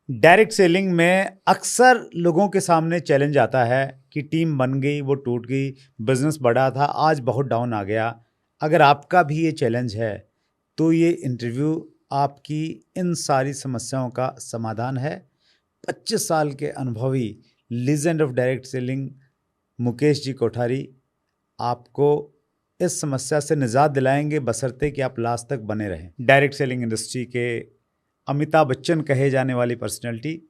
Direct selling में अक्सर लोगों के सामने चैलेंज आता है कि टीम बन गई, वो टूट गई, बिजनेस बढ़ा था, आज बहुत डाउन आ गया। अगर आपका भी ये चैलेंज है तो ये इंटरव्यू आपकी इन सारी समस्याओं का समाधान है। 25 साल के अनुभवी legend of direct selling Mukesh ji Kothari आपको इस समस्या से निजात दिलाएंगे, बशर्ते कि आप लास्ट तक बने रहें। डायरेक्ट सेलिंग इंडस्ट्री के अमिताभ बच्चन कहे जाने वाली पर्सनैलिटी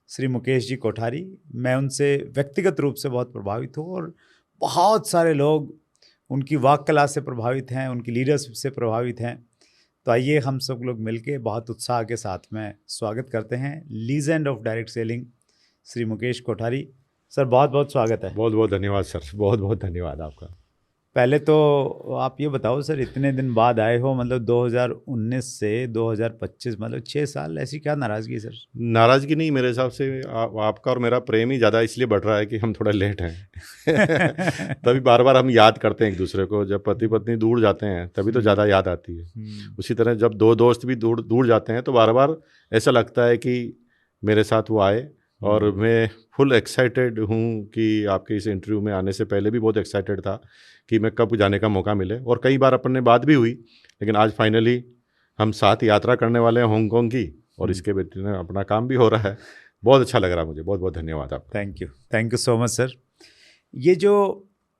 श्री मुकेश जी कोठारी, मैं उनसे व्यक्तिगत रूप से बहुत प्रभावित हूँ और बहुत सारे लोग उनकी वाक कला से प्रभावित हैं, उनकी लीडरशिप से प्रभावित हैं। तो आइए हम सब लोग मिलके बहुत उत्साह के साथ में स्वागत करते हैं legend of direct selling Shri Mukesh Kothari. Sir बहुत बहुत स्वागत है। बहुत बहुत धन्यवाद सर, बहुत बहुत धन्यवाद आपका। पहले तो आप ये बताओ सर, इतने दिन बाद आए हो, मतलब 2019 से 2025, मतलब 6 साल, ऐसी क्या नाराज़गी सर? नाराज़गी नहीं, मेरे हिसाब से आपका और मेरा प्रेम ही ज़्यादा इसलिए बढ़ रहा है कि हम थोड़ा लेट हैं तभी बार बार हम याद करते हैं एक दूसरे को। जब पति पत्नी दूर जाते हैं तभी तो ज़्यादा याद आती है। उसी तरह जब दो दोस्त भी दूर दूर जाते हैं तो बार बार ऐसा लगता है कि मेरे साथ वो आए। और मैं फुल एक्साइटेड हूँ कि आपके इस इंटरव्यू में आने से पहले भी बहुत एक्साइटेड था कि मैं कब जाने का मौका मिले, और कई बार अपने बात भी हुई, लेकिन आज फाइनली हम साथ यात्रा करने वाले हैं हांगकांग की, और इसके बेटे ने अपना काम भी हो रहा है। बहुत अच्छा लग रहा है मुझे, बहुत बहुत धन्यवाद आपका। Thank you so much sir. ये जो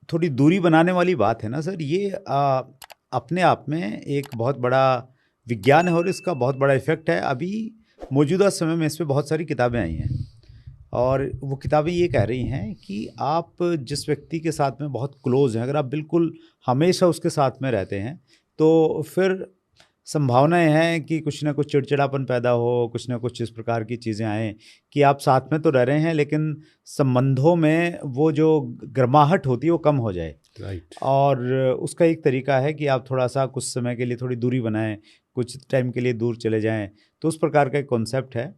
थोड़ी दूरी बनाने वाली बात है ना सर, ये अपने आप में एक बहुत बड़ा विज्ञान है और इसका बहुत बड़ा इफेक्ट है। अभी मौजूदा समय में इस पर बहुत सारी किताबें आई हैं और वो किताबें ये कह रही हैं कि आप जिस व्यक्ति के साथ में बहुत क्लोज हैं, अगर आप बिल्कुल हमेशा उसके साथ में रहते हैं तो फिर संभावनाएं हैं कि कुछ ना कुछ चिड़चिड़ापन पैदा हो, कुछ ना कुछ इस प्रकार की चीज़ें आएँ कि आप साथ में तो रह रहे हैं लेकिन संबंधों में वो जो गर्माहट होती है वो कम हो जाए। राइट। और उसका एक तरीका है कि आप थोड़ा सा कुछ समय के लिए थोड़ी दूरी बनाएं, कुछ टाइम के लिए दूर चले जाएं। तो उस प्रकार का एक कॉन्सेप्ट है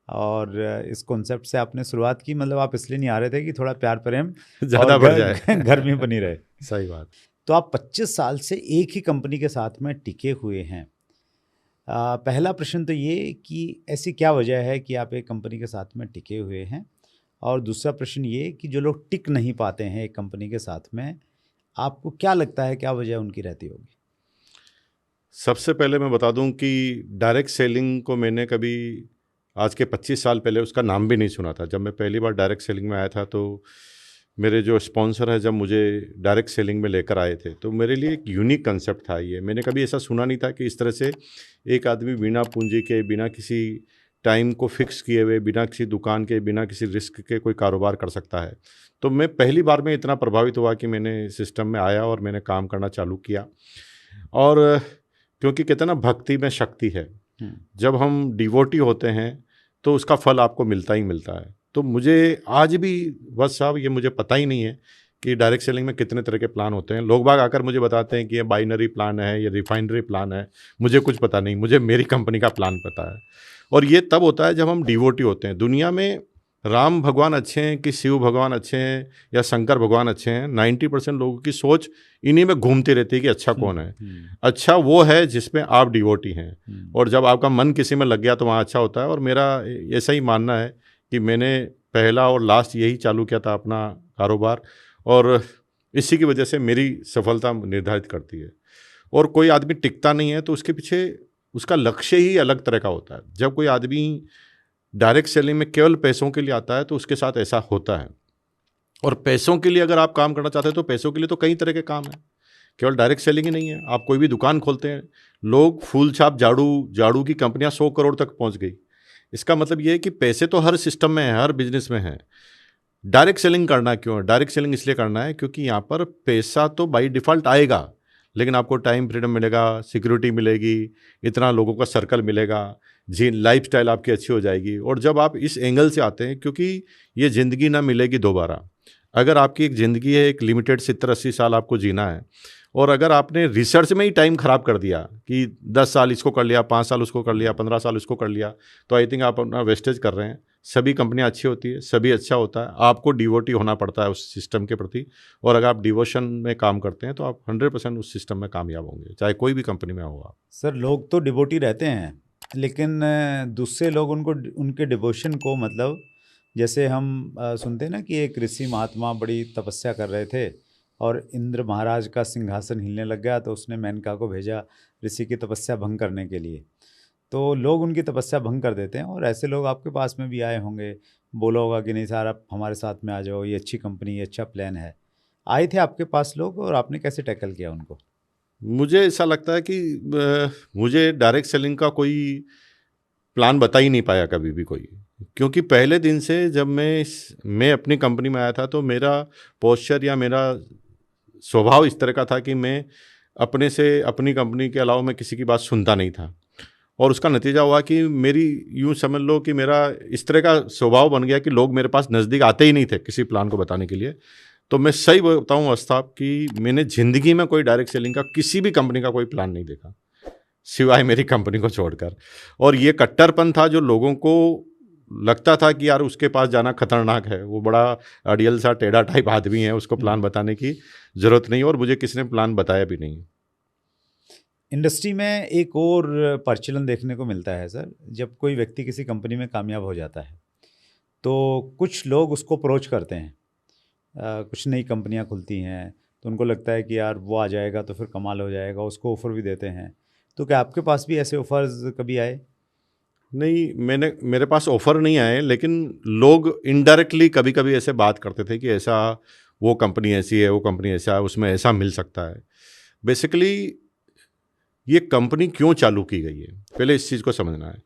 और इस कॉन्सेप्ट से आपने शुरुआत की, मतलब आप इसलिए नहीं आ रहे थे कि थोड़ा प्यार प्रेम ज़्यादा बढ़ जाए घर में बनी रहे। सही बात। तो आप 25 साल से एक ही कंपनी के साथ में टिके हुए हैं। पहला प्रश्न तो ये कि ऐसी क्या वजह है कि आप एक कंपनी के साथ में टिके हुए हैं, और दूसरा प्रश्न ये कि जो लोग टिक नहीं पाते हैं एक कंपनी के साथ में, आपको क्या लगता है क्या वजह उनकी रहती होगी? सबसे पहले मैं बता दूं कि डायरेक्ट सेलिंग को मैंने कभी आज के 25 साल पहले उसका नाम भी नहीं सुना था। जब मैं पहली बार डायरेक्ट सेलिंग में आया था तो मेरे जो स्पॉन्सर है जब मुझे डायरेक्ट सेलिंग में लेकर आए थे तो मेरे लिए एक यूनिक कंसेप्ट था ये। मैंने कभी ऐसा सुना नहीं था कि इस तरह से एक आदमी बिना पूंजी के, बिना किसी टाइम को फिक्स किए हुए, बिना किसी दुकान के, बिना किसी रिस्क के कोई कारोबार कर सकता है। तो मैं पहली बार में इतना प्रभावित हुआ कि मैंने सिस्टम में आया और मैंने काम करना चालू किया। और क्योंकि कहते हैं ना, भक्ति में शक्ति है। जब हम डिवोटी होते हैं तो उसका फल आपको मिलता ही मिलता है। तो मुझे आज भी बस साहब ये मुझे पता ही नहीं है कि डायरेक्ट सेलिंग में कितने तरह के प्लान होते हैं। लोग बाग आकर मुझे बताते हैं कि ये बाइनरी प्लान है, ये रिफाइनरी प्लान है। मुझे कुछ पता नहीं, मुझे मेरी कंपनी का प्लान पता है। और ये तब होता है जब हम डिवोटी होते हैं। दुनिया में राम भगवान अच्छे हैं कि शिव भगवान अच्छे हैं या शंकर भगवान अच्छे हैं, 90% लोगों की सोच इन्हीं में घूमती रहती है कि अच्छा कौन है। अच्छा वो है जिसमें आप डिवोटी हैं, और जब आपका मन किसी में लग गया तो वहाँ अच्छा होता है। और मेरा ऐसा ही मानना है कि मैंने पहला और लास्ट यही चालू किया था अपना कारोबार, और इसी की वजह से मेरी सफलता निर्धारित करती है। और कोई आदमी टिकता नहीं है तो उसके पीछे उसका लक्ष्य ही अलग तरह का होता है। जब कोई आदमी डायरेक्ट सेलिंग में केवल पैसों के लिए आता है तो उसके साथ ऐसा होता है। और पैसों के लिए अगर आप काम करना चाहते हैं तो पैसों के लिए तो कई तरह के काम हैं, केवल डायरेक्ट सेलिंग ही नहीं है। आप कोई भी दुकान खोलते हैं, लोग फूल छाप झाड़ू की कंपनियां 100 करोड़ तक पहुंच गई। इसका मतलब ये है कि पैसे तो हर सिस्टम में है, हर बिजनेस में है। डायरेक्ट सेलिंग करना क्यों है? डायरेक्ट सेलिंग इसलिए करना है क्योंकि यहाँ पर पैसा तो बाई डिफ़ॉल्ट आएगा, लेकिन आपको टाइम फ्रीडम मिलेगा, सिक्योरिटी मिलेगी, इतना लोगों का सर्कल मिलेगा, जी लाइफस्टाइल आपकी अच्छी हो जाएगी। और जब आप इस एंगल से आते हैं, क्योंकि ये ज़िंदगी ना मिलेगी दोबारा। अगर आपकी एक ज़िंदगी है, एक लिमिटेड 70-80 साल आपको जीना है, और अगर आपने रिसर्च में ही टाइम ख़राब कर दिया कि 10 साल इसको कर लिया, 5 साल उसको कर लिया, 15 साल उसको कर लिया, तो आई थिंक आप अपना वेस्टेज कर रहे हैं। सभी कंपनियां अच्छी होती है, सभी अच्छा होता है, आपको डिवोटी होना पड़ता है उस सिस्टम के प्रति। और अगर आप डिवोशन में काम करते हैं तो आप 100% उस सिस्टम में कामयाब होंगे, चाहे कोई भी कंपनी में हो आप। सर लोग तो डिवोटी रहते हैं लेकिन दूसरे लोग उनको उनके डिवोशन को मतलब जैसे हम सुनते हैं ना कि एक ऋषि महात्मा बड़ी तपस्या कर रहे थे और इंद्र महाराज का सिंहासन हिलने लग गया तो उसने मेनका को भेजा ऋषि की तपस्या भंग करने के लिए। तो लोग उनकी तपस्या भंग कर देते हैं और ऐसे लोग आपके पास में भी आए होंगे, बोला होगा कि नहीं सर आप हमारे साथ में आ जाओ, ये अच्छी कंपनी, ये अच्छा प्लान है। आए थे आपके पास लोग और आपने कैसे टैकल किया उनको? मुझे ऐसा लगता है कि मुझे डायरेक्ट सेलिंग का कोई प्लान बता ही नहीं पाया कभी भी कोई, क्योंकि पहले दिन से जब मैं अपनी कंपनी में आया था तो मेरा पोस्चर या मेरा स्वभाव इस तरह का था कि मैं अपने से अपनी कंपनी के अलावा मैं किसी की बात सुनता नहीं था। और उसका नतीजा हुआ कि मेरी यूँ समझ लो कि मेरा इस तरह का स्वभाव बन गया कि लोग मेरे पास नज़दीक आते ही नहीं थे किसी प्लान को बताने के लिए। तो मैं सही बताऊँ अस्ताब कि मैंने ज़िंदगी में कोई डायरेक्ट सेलिंग का किसी भी कंपनी का कोई प्लान नहीं देखा सिवाय मेरी कंपनी को छोड़कर। और ये कट्टरपन था जो लोगों को लगता था कि यार उसके पास जाना खतरनाक है, वो बड़ा अड़ियल सा टेढ़ा टाइप आदमी है, उसको प्लान बताने की ज़रूरत नहीं। और मुझे किसी ने प्लान बताया भी नहीं। इंडस्ट्री में एक और प्रचलन देखने को मिलता है सर, जब कोई व्यक्ति किसी कंपनी में कामयाब हो जाता है तो कुछ लोग उसको अप्रोच करते हैं। कुछ नई कंपनियां खुलती हैं तो उनको लगता है कि यार वो आ जाएगा तो फिर कमाल हो जाएगा, उसको ऑफ़र भी देते हैं। तो क्या आपके पास भी ऐसे ऑफर्स कभी आए? नहीं, मेरे पास ऑफ़र नहीं आए, लेकिन लोग इनडायरेक्टली कभी कभी ऐसे बात करते थे कि ऐसा वो कंपनी ऐसी है, वो कंपनी ऐसा है, उसमें ऐसा मिल सकता है। बेसिकली ये कंपनी क्यों चालू की गई है, पहले इस चीज़ को समझना है।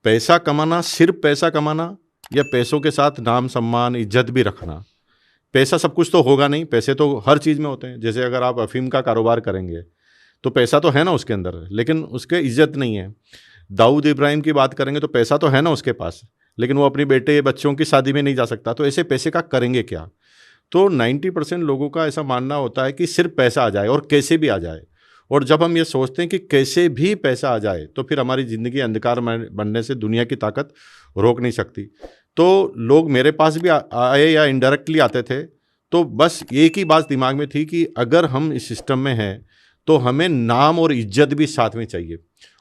पैसा कमाना, सिर्फ पैसा कमाना या पैसों के साथ नाम सम्मान इज्जत भी रखना। पैसा सब कुछ तो होगा नहीं, पैसे तो हर चीज़ में होते हैं। जैसे अगर आप अफीम का कारोबार करेंगे तो पैसा तो है ना उसके अंदर, लेकिन उसके इज्जत नहीं है। दाऊद इब्राहिम की बात करेंगे तो पैसा तो है ना उसके पास, लेकिन वो अपनी बेटे बच्चों की शादी में नहीं जा सकता। तो ऐसे पैसे का करेंगे क्या? तो 90% लोगों का ऐसा मानना होता है कि सिर्फ पैसा आ जाए और कैसे भी आ जाए। और जब हम ये सोचते हैं कि कैसे भी पैसा आ जाए तो फिर हमारी ज़िंदगी अंधकार में बनने से दुनिया की ताकत रोक नहीं सकती। तो लोग मेरे पास भी आए या इनडायरेक्टली आते थे, तो बस एक ही बात दिमाग में थी कि अगर हम इस सिस्टम में हैं तो हमें नाम और इज्जत भी साथ में चाहिए।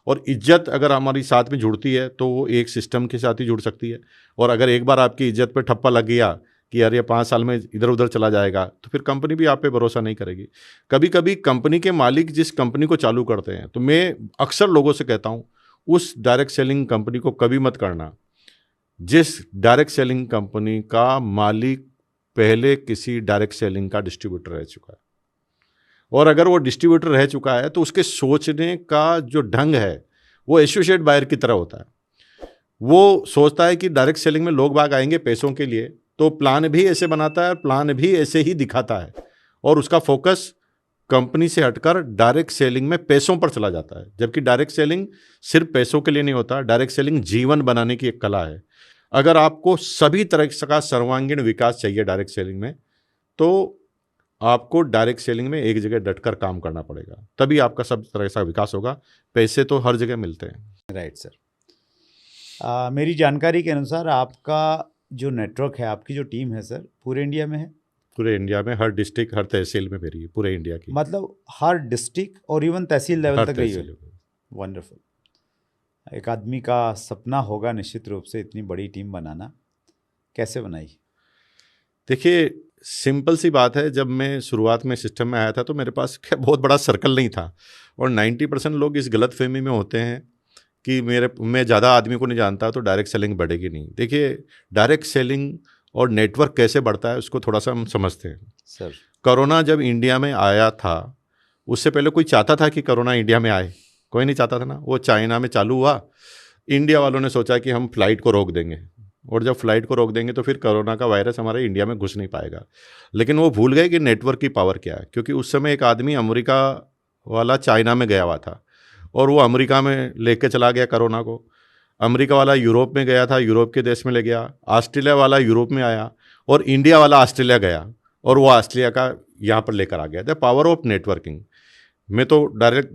और इज्जत अगर हमारी साथ में जुड़ती है तो वो एक सिस्टम के साथ ही जुड़ सकती है। और अगर एक बार आपकी इज्जत पे ठप्पा लग गया कि यार ये 5 साल में इधर उधर चला जाएगा, तो फिर कंपनी भी आप पे भरोसा नहीं करेगी। कभी कभी कंपनी के मालिक जिस कंपनी को चालू करते हैं, तो मैं अक्सर लोगों से कहता हूँ उस डायरेक्ट सेलिंग कंपनी को कभी मत करना जिस डायरेक्ट सेलिंग कंपनी का मालिक पहले किसी डायरेक्ट सेलिंग का डिस्ट्रीब्यूटर रह चुका है। और अगर वो डिस्ट्रीब्यूटर रह चुका है तो उसके सोचने का जो ढंग है वो एसोसिएट बायर की तरह होता है। वो सोचता है कि डायरेक्ट सेलिंग में लोग बाग आएंगे पैसों के लिए, तो प्लान भी ऐसे बनाता है, प्लान भी ऐसे ही दिखाता है। और उसका फोकस कंपनी से हटकर डायरेक्ट सेलिंग में पैसों पर चला जाता है। जबकि डायरेक्ट सेलिंग सिर्फ पैसों के लिए नहीं होता, डायरेक्ट सेलिंग जीवन बनाने की एक कला है। अगर आपको सभी तरह का सर्वांगीण विकास चाहिए डायरेक्ट सेलिंग में, तो आपको डायरेक्ट सेलिंग में एक जगह डटकर काम करना पड़ेगा, तभी आपका सब तरह का विकास होगा। पैसे तो हर जगह मिलते हैं। Right sir. मेरी जानकारी के अनुसार आपका जो नेटवर्क है, आपकी जो टीम है सर, पूरे इंडिया में है? पूरे इंडिया में, हर डिस्ट्रिक्ट हर तहसील में मेरी है, पूरे इंडिया की। मतलब हर डिस्ट्रिक्ट और इवन तहसील लेवल हर तक गई है? तहसील में। वंडरफुल। एक आदमी का सपना होगा निश्चित रूप से इतनी बड़ी टीम बनाना। कैसे बनाई? देखिए, सिंपल सी बात है, जब मैं शुरुआत में सिस्टम में आया था तो मेरे पास बहुत बड़ा सर्कल नहीं था। और 90% लोग इस गलत फहमी में होते हैं कि मैं ज़्यादा आदमी को नहीं जानता तो डायरेक्ट सेलिंग बढ़ेगी नहीं। देखिए, डायरेक्ट सेलिंग और नेटवर्क कैसे बढ़ता है उसको थोड़ा सा हम समझते हैं। सर, कोरोना जब इंडिया में आया था, उससे पहले कोई चाहता था कि कोरोना इंडिया में आए? कोई नहीं चाहता था ना। वो चाइना में चालू हुआ, इंडिया वालों ने सोचा कि हम फ्लाइट को रोक देंगे, और जब फ्लाइट को रोक देंगे तो फिर कोरोना का वायरस हमारे इंडिया में घुस नहीं पाएगा। लेकिन वो भूल गए कि नेटवर्क की पावर क्या है, क्योंकि उस समय एक आदमी अमेरिका वाला चाइना में गया हुआ था और वो अमेरिका में लेके चला गया कोरोना को। अमेरिका वाला यूरोप में गया था, यूरोप के देश में ले गया। ऑस्ट्रेलिया वाला यूरोप में आया और इंडिया वाला ऑस्ट्रेलिया गया और वो ऑस्ट्रेलिया का यहाँ पर लेकर आ गया। The power of networking. मैं तो डायरेक्ट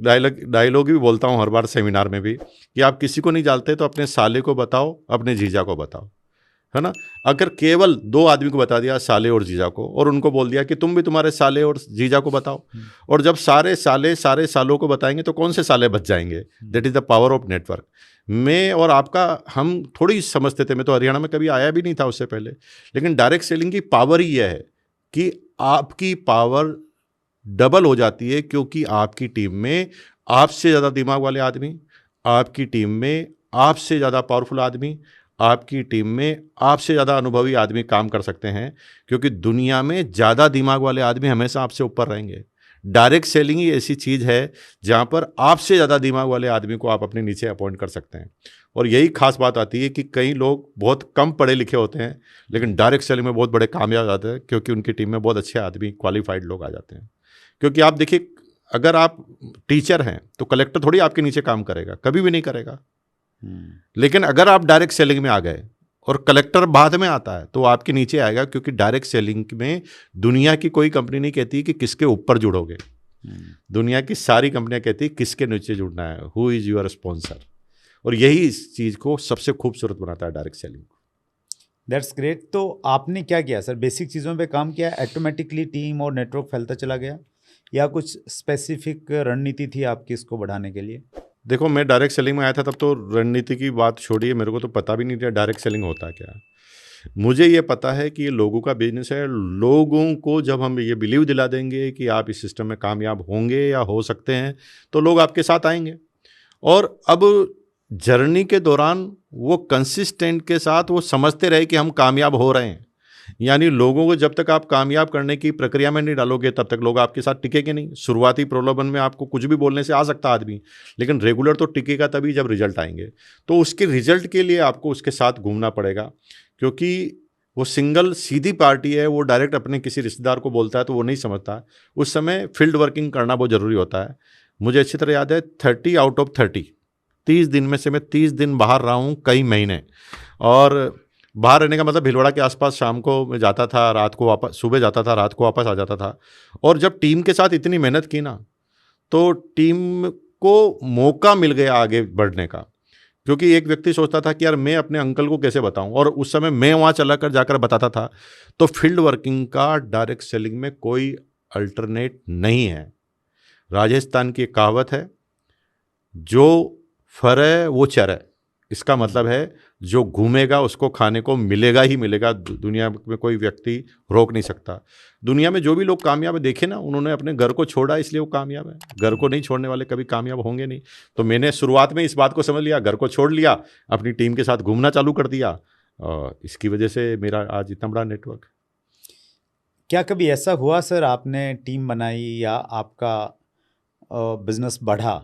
डायलॉग भी बोलता हूँ हर बार सेमिनार में भी कि आप किसी को नहीं जानते तो अपने साले को बताओ, अपने जीजा को बताओ। है ना। अगर केवल 2 आदमी को बता दिया, साले और जीजा को, और उनको बोल दिया कि तुम भी तुम्हारे साले और जीजा को बताओ, और जब सारे साले सारे सालों को बताएंगे तो कौन से साले बच जाएंगे। That is the power of network. मैं और आपका हम थोड़ी समझते थे, मैं तो हरियाणा में कभी आया भी नहीं था उससे पहले, लेकिन डायरेक्ट सेलिंग की पावर ही यह है कि आपकी पावर डबल हो जाती है, क्योंकि आपकी टीम में आपसे ज़्यादा दिमाग वाले आदमी, आपकी टीम में आपसे ज़्यादा पावरफुल आदमी, आपकी टीम में आपसे ज़्यादा अनुभवी आदमी काम कर सकते हैं, क्योंकि दुनिया में ज़्यादा दिमाग वाले आदमी हमेशा आपसे ऊपर रहेंगे। डायरेक्ट सेलिंग ही ऐसी चीज़ है जहाँ पर आपसे ज़्यादा दिमाग वाले आदमी को आप अपने नीचे अपॉइंट कर सकते हैं। और यही खास बात आती है कि कई लोग बहुत कम पढ़े लिखे होते हैं, लेकिन डायरेक्ट सेलिंग में बहुत बड़े कामयाब जाते हैं, क्योंकि उनकी टीम में बहुत अच्छे आदमी, क्वालिफाइड लोग आ जाते हैं। क्योंकि आप देखिए, अगर आप टीचर हैं तो कलेक्टर थोड़ी आपके नीचे काम करेगा, कभी भी नहीं करेगा। लेकिन अगर आप डायरेक्ट सेलिंग में आ गए और कलेक्टर बाद में आता है तो आपके नीचे आएगा, क्योंकि डायरेक्ट सेलिंग में दुनिया की कोई कंपनी नहीं कहती कि किसके ऊपर जुड़ोगे। दुनिया की सारी कंपनियां कहती किसके नीचे जुड़ना है, हु इज योर स्पॉन्सर। और यही इस चीज़ को सबसे खूबसूरत बनाता है डायरेक्ट सेलिंग को। That's great. तो आपने क्या किया सर? बेसिक चीज़ों पे काम किया, ऑटोमेटिकली टीम और नेटवर्क फैलता चला गया, या कुछ स्पेसिफिक रणनीति थी आपकी इसको बढ़ाने के लिए? देखो, मैं डायरेक्ट सेलिंग में आया था तब तो रणनीति की बात छोड़िए, मेरे को तो पता भी नहीं था डायरेक्ट सेलिंग होता क्या। मुझे ये पता है कि ये लोगों का बिजनेस है। लोगों को जब हम ये बिलीव दिला देंगे कि आप इस सिस्टम में कामयाब होंगे या हो सकते हैं, तो लोग आपके साथ आएंगे। और अब जर्नी के दौरान वो कंसिस्टेंट के साथ वो समझते रहे कि हम कामयाब हो रहे हैं। यानी लोगों को जब तक आप कामयाब करने की प्रक्रिया में नहीं डालोगे, तब तक लोग आपके साथ टिकेंगे नहीं। शुरुआती प्रलोभन में आपको कुछ भी बोलने से आ सकता आदमी, लेकिन रेगुलर तो टिकेगा तभी जब रिजल्ट आएंगे। तो उसके रिजल्ट के लिए आपको उसके साथ घूमना पड़ेगा, क्योंकि वो सिंगल सीधी पार्टी है। वो डायरेक्ट अपने किसी रिश्तेदार को बोलता है तो वो नहीं समझता। उस समय फील्ड वर्किंग करना बहुत ज़रूरी होता है। मुझे अच्छी तरह याद है, 30 आउट ऑफ 30 दिन में से मैं 30 दिन बाहर रहा हूँ, कई महीने। और बाहर रहने का मतलब भिलवाड़ा के आसपास शाम को मैं जाता था, रात को वापस, सुबह जाता था, रात को वापस आ जाता था। और जब टीम के साथ इतनी मेहनत की ना, तो टीम को मौका मिल गया आगे बढ़ने का। क्योंकि एक व्यक्ति सोचता था कि यार मैं अपने अंकल को कैसे बताऊं, और उस समय मैं वहाँ चला कर जाकर बताता था। तो फील्ड वर्किंग का डायरेक्ट सेलिंग में कोई अल्टरनेट नहीं है। राजस्थान की एक कहावत है, जो फरे वो चरे। इसका मतलब है जो घूमेगा उसको खाने को मिलेगा ही मिलेगा। दुनिया में कोई व्यक्ति रोक नहीं सकता। दुनिया में जो भी लोग कामयाब देखे ना, उन्होंने अपने घर को छोड़ा, इसलिए वो कामयाब है। घर को नहीं छोड़ने वाले कभी कामयाब होंगे नहीं। तो मैंने शुरुआत में इस बात को समझ लिया, घर को छोड़ लिया, अपनी टीम के साथ घूमना चालू कर दिया, और इसकी वजह से मेरा आज इतना बड़ा नेटवर्क। क्या कभी ऐसा हुआ सर, आपने टीम बनाई या आपका बिजनेस बढ़ा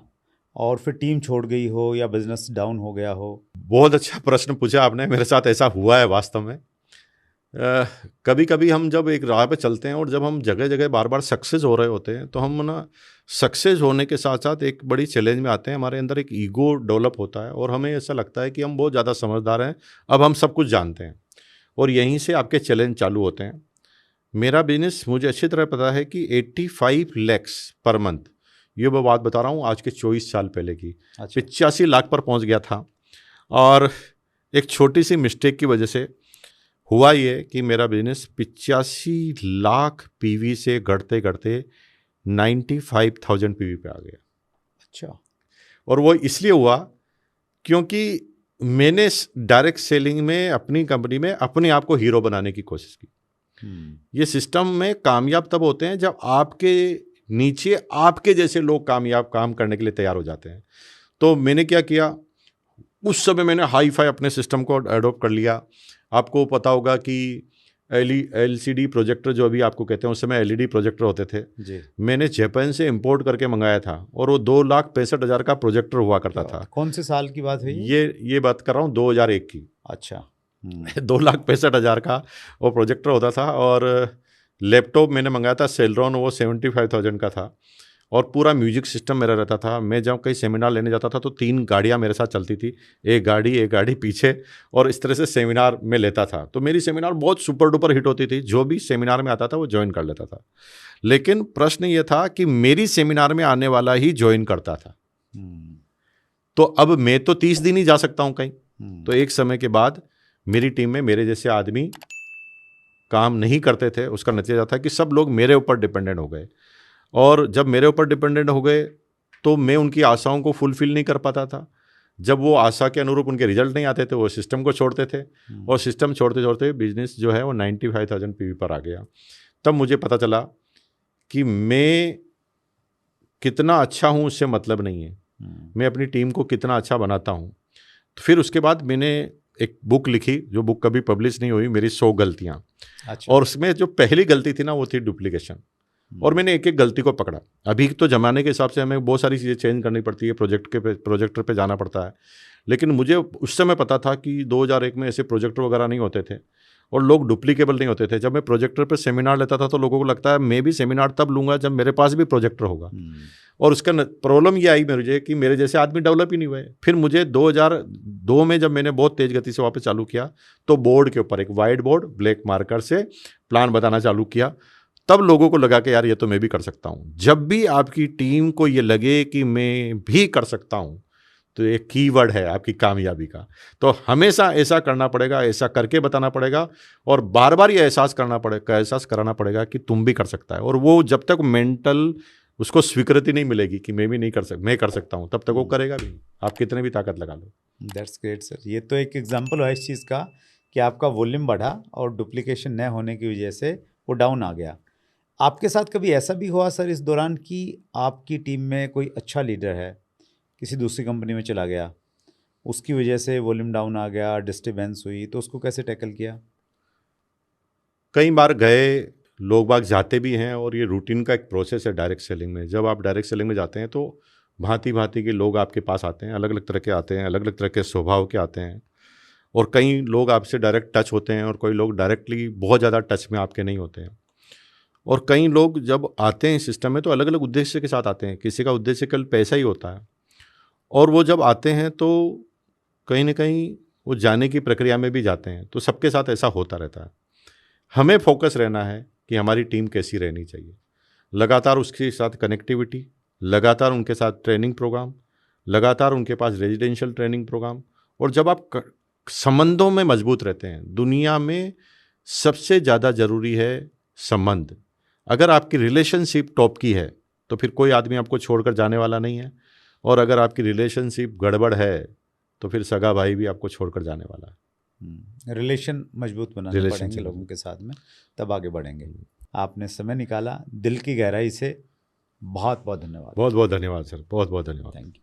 और फिर टीम छोड़ गई हो या बिजनेस डाउन हो गया हो? बहुत अच्छा प्रश्न पूछा आपने। मेरे साथ ऐसा हुआ है वास्तव में। कभी कभी हम जब एक राह पे चलते हैं और जब हम जगह जगह बार बार सक्सेस हो रहे होते हैं, तो हम ना सक्सेस होने के साथ साथ एक बड़ी चैलेंज में आते हैं। हमारे अंदर एक ईगो डेवलप होता है और हमें ऐसा लगता है कि हम बहुत ज़्यादा समझदार हैं, अब हम सब कुछ जानते हैं, और यहीं से आपके चैलेंज चालू होते हैं। मेरा बिजनेस, मुझे अच्छी तरह पता है कि 85 lakhs पर मंथ, ये मैं बात बता रहा हूँ आज के 24 साल पहले की, 85 लाख पर पहुँच गया था। और एक छोटी सी मिस्टेक की वजह से हुआ ये कि मेरा बिजनेस 85 लाख पीवी से घटते घटते 95,000 पीवी पे आ गया। अच्छा। और वो इसलिए हुआ क्योंकि मैंने डायरेक्ट सेलिंग में अपनी कंपनी में अपने आप को हीरो बनाने की कोशिश की। ये सिस्टम में कामयाब तब होते हैं जब आपके नीचे आपके जैसे लोग कामयाब काम करने के लिए तैयार हो जाते हैं। तो मैंने क्या किया, उस समय मैंने हाई फाई अपने सिस्टम को अडोप्ट कर लिया। आपको पता होगा कि LCD प्रोजेक्टर जो अभी आपको कहते हैं, उस समय LED प्रोजेक्टर होते थे जी। मैंने जापान से इंपोर्ट करके मंगाया था, और वो 2,65,000 का प्रोजेक्टर हुआ करता था। कौन से साल की बात है ये बात कर रहा हूँ 2001 की। अच्छा। 2,65,000 का वो प्रोजेक्टर होता था। और लैपटॉप मैंने मंगाया था सेलरॉन, वो 75,000 का था। और पूरा म्यूजिक सिस्टम मेरा रहता था। मैं जब कहीं सेमिनार लेने जाता था तो 3 गाड़ियाँ मेरे साथ चलती थी, एक गाड़ी पीछे, और इस तरह से सेमिनार में लेता था। तो मेरी सेमिनार बहुत सुपर डुपर हिट होती थी। जो भी सेमिनार में आता था वो ज्वाइन कर लेता था। लेकिन प्रश्न ये था कि मेरी सेमिनार में आने वाला ही ज्वाइन करता था। तो अब मैं तो 30 दिन ही जा सकता हूँ कहीं। तो एक समय के बाद मेरी टीम में मेरे जैसे आदमी काम नहीं करते थे, उसका नतीजा था कि सब लोग मेरे ऊपर डिपेंडेंट हो गए। और जब मेरे ऊपर डिपेंडेंट हो गए तो मैं उनकी आशाओं को फुलफिल नहीं कर पाता था। जब वो आशा के अनुरूप उनके रिजल्ट नहीं आते थे, वो सिस्टम को छोड़ते थे, और सिस्टम छोड़ते छोड़ते बिजनेस जो है वो 95,000 पीवी पर आ गया। तब मुझे पता चला कि मैं कितना अच्छा हूँ उससे मतलब नहीं है, मैं अपनी टीम को कितना अच्छा बनाता हूँ। तो फिर उसके बाद मैंने एक बुक लिखी, जो बुक कभी पब्लिश नहीं हुई, मेरी 100 गलतियाँ। अच्छा। और उसमें जो पहली गलती थी ना, वो थी डुप्लीकेशन। और मैंने एक एक गलती को पकड़ा। अभी तो ज़माने के हिसाब से हमें बहुत सारी चीज़ें चेंज करनी पड़ती है, प्रोजेक्टर पे जाना पड़ता है, लेकिन मुझे उस समय पता था कि 2001 में ऐसे प्रोजेक्टर वगैरह नहीं होते थे और लोग डुप्लीकेबल नहीं होते थे। जब मैं प्रोजेक्टर पे सेमिनार लेता था तो लोगों को लगता है मैं भी सेमिनार तब लूँगा जब मेरे पास भी प्रोजेक्टर होगा। और उसका प्रॉब्लम ये आई मुझे कि मेरे जैसे आदमी डेवलप ही नहीं हुए। फिर मुझे 2002 में जब मैंने बहुत तेज़ गति से वापस चालू किया तो बोर्ड के ऊपर एक वाइट बोर्ड ब्लैक मार्कर से प्लान बताना चालू किया। तब लोगों को लगा कि यार ये तो मैं भी कर सकता हूँ। जब भी आपकी टीम को ये लगे कि मैं भी कर सकता हूँ, तो एक कीवर्ड है आपकी कामयाबी का। तो हमेशा ऐसा करना पड़ेगा, ऐसा करके बताना पड़ेगा, और बार बार ये एहसास कराना पड़ेगा कि तुम भी कर सकता है। और वो जब तक मेंटल उसको स्वीकृति नहीं मिलेगी कि मैं भी नहीं मैं कर सकता हूँ, तब तक वो करेगा भी नहीं, आप कितने भी ताकत लगा लो। That's great sir. ये तो एक एग्जांपल है इस चीज़ का कि आपका वॉल्यूम बढ़ा और डुप्लीकेशन न होने की वजह से वो डाउन आ गया। आपके साथ कभी ऐसा भी हुआ सर इस दौरान कि आपकी टीम में कोई अच्छा लीडर है, किसी दूसरी कंपनी में चला गया, उसकी वजह से वॉल्यूम डाउन आ गया, डिस्टर्बेंस हुई, तो उसको कैसे टैकल किया? कई बार गए, लोग बाग जाते भी हैं, और ये रूटीन का एक प्रोसेस है डायरेक्ट सेलिंग में। जब आप डायरेक्ट सेलिंग में जाते हैं तो भांति भांति के लोग आपके पास आते हैं, अलग अलग तरह के आते हैं, अलग अलग तरह के स्वभाव के आते हैं। और कई लोग आपसे डायरेक्ट टच होते हैं और कोई लोग डायरेक्टली बहुत ज़्यादा टच में आपके नहीं होते हैं। और कई लोग जब आते हैं सिस्टम में तो अलग अलग उद्देश्य के साथ आते हैं। किसी का उद्देश्य केवल पैसा ही होता है, और वो जब आते हैं तो कहीं ना कहीं वो जाने की प्रक्रिया में भी जाते हैं। तो सबके साथ ऐसा होता रहता है। हमें फोकस रहना है कि हमारी टीम कैसी रहनी चाहिए, लगातार उसके साथ कनेक्टिविटी, लगातार उनके साथ ट्रेनिंग प्रोग्राम, लगातार उनके पास रेजिडेंशियल ट्रेनिंग प्रोग्राम। और जब आप संबंधों में मजबूत रहते हैं, दुनिया में सबसे ज़्यादा ज़रूरी है संबंध। अगर आपकी रिलेशनशिप टॉप की है तो फिर कोई आदमी आपको छोड़कर जाने वाला नहीं है, और अगर आपकी रिलेशनशिप गड़बड़ है तो फिर सगा भाई भी आपको छोड़कर जाने वाला है। रिलेशन मजबूत बनाने पड़ेंगे लोगों के साथ में, तब आगे बढ़ेंगे। आपने समय निकाला दिल की गहराई से, बहुत बहुत धन्यवाद। बहुत बहुत धन्यवाद सर, बहुत बहुत धन्यवाद। Thank you.